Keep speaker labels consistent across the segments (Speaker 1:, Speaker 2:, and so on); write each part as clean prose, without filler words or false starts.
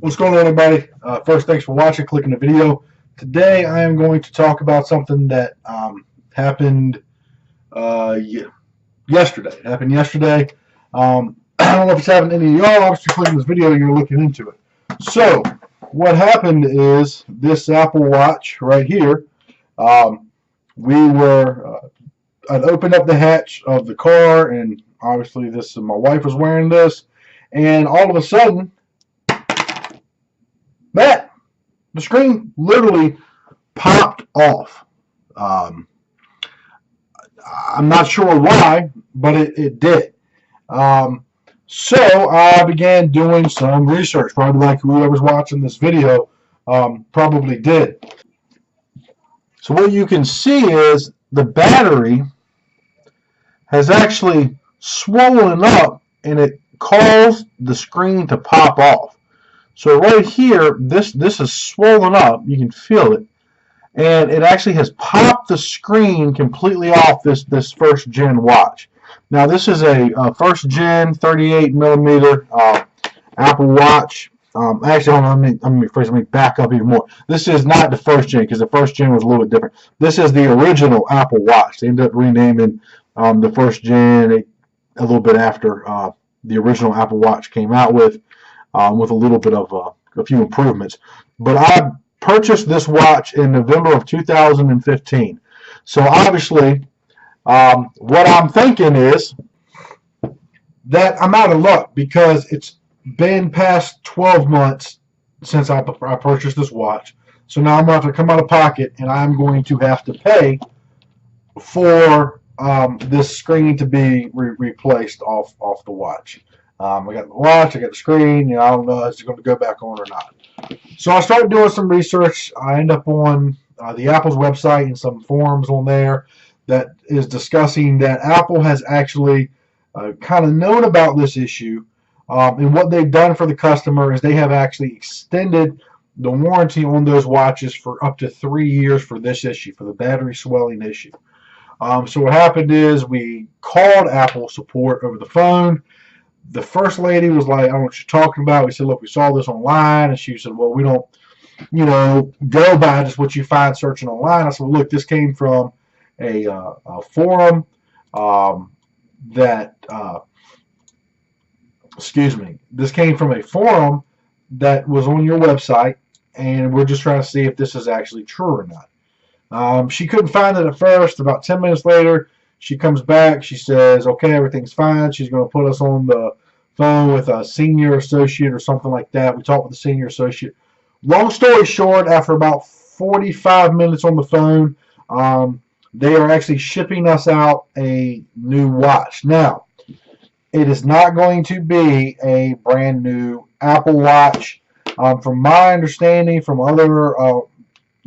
Speaker 1: What's going on, everybody? First, thanks for watching, clicking the video. Today, I am going to talk about something that happened yesterday. It happened yesterday. I don't know if it's happened to any of y'all. Obviously, clicking this video, you're looking into it. So, what happened is this Apple Watch right here. I'd opened up the hatch of the car, and obviously, my wife was wearing this, and all of a sudden, the screen literally popped off. I'm not sure why, but it did. So I began doing some research, probably like whoever's watching this video probably did. So what you can see is the battery has actually swollen up, and it caused the screen to pop off. So right here, this is swollen up. You can feel it, and it actually has popped the screen completely off this first gen watch. Now this is a first gen 38 millimeter Apple Watch. Actually, hold on, let me back up even more. This is not the first gen, because the first gen was a little bit different. This is the original Apple Watch. They ended up renaming the first gen a little bit after the original Apple Watch came out with a little bit of a few improvements. But I purchased this watch in November of 2015. So obviously, what I'm thinking is that I'm out of luck, because it's been past 12 months since I purchased this watch. So now I'm going to have to come out of pocket, and I'm going to have to pay for this screen to be replaced off the watch. I got the watch, I got the screen, I don't know if it's going to go back on or not. So I started doing some research. I end up on the Apple's website and some forums on there that is discussing that Apple has actually kind of known about this issue, and what they've done for the customer is they have actually extended the warranty on those watches for up to 3 years for this issue, for the battery swelling issue. So what happened is we called Apple support over the phone. The first lady was like, I don't know what you're talking about. We said, look, we saw this online. And she said, well, we don't, go by just what you find searching online. I said, well, look, this came from a forum this came from a forum that was on your website, and we're just trying to see if this is actually true or not. She couldn't find it at first. About 10 minutes later, she comes back. She says, okay, everything's fine. She's going to put us on the phone with a senior associate or something like that. We talked with the senior associate. Long story short, after about 45 minutes on the phone, they are actually shipping us out a new watch. Now, it is not going to be a brand new Apple Watch. From my understanding from other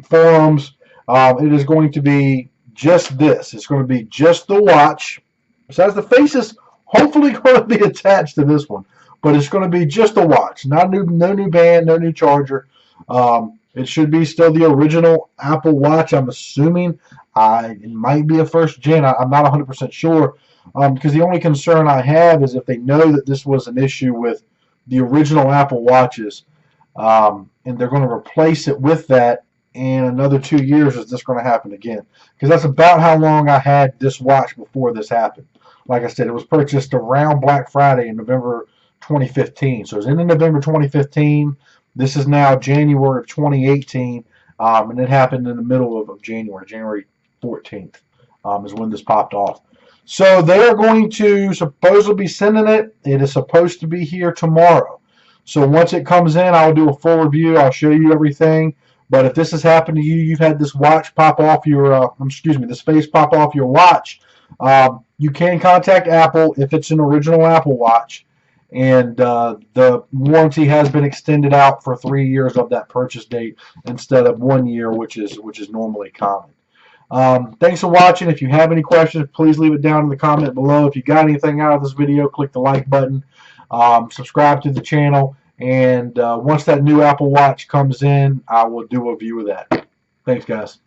Speaker 1: forums, it is going to be just this. It's going to be just the watch. Besides, the face is hopefully going to be attached to this one, but it's going to be just the watch. No new band, no new charger. It should be still the original Apple Watch. I'm assuming it might be a first gen. I'm not 100% sure, because the only concern I have is if they know that this was an issue with the original Apple Watches, and they're going to replace it with that. In another 2 years, is this going to happen again? Because that's about how long I had this watch before this happened. Like I said, it was purchased around Black Friday in November 2015. So it was in November 2015. This is now January of 2018, and it happened in the middle of January 14th is when this popped off. So they are going to supposedly be sending it. It is supposed to be here tomorrow. So once it comes in, I'll do a full review. I'll show you everything. But if this has happened to you, you've had this watch pop off your, this face pop off your watch, you can contact Apple if it's an original Apple Watch, and the warranty has been extended out for 3 years of that purchase date instead of 1 year, which is normally common. Thanks for watching. If you have any questions, please leave it down in the comment below. If you got anything out of this video, click the like button, subscribe to the channel. And once that new Apple Watch comes in, I will do a review of that. Thanks, guys.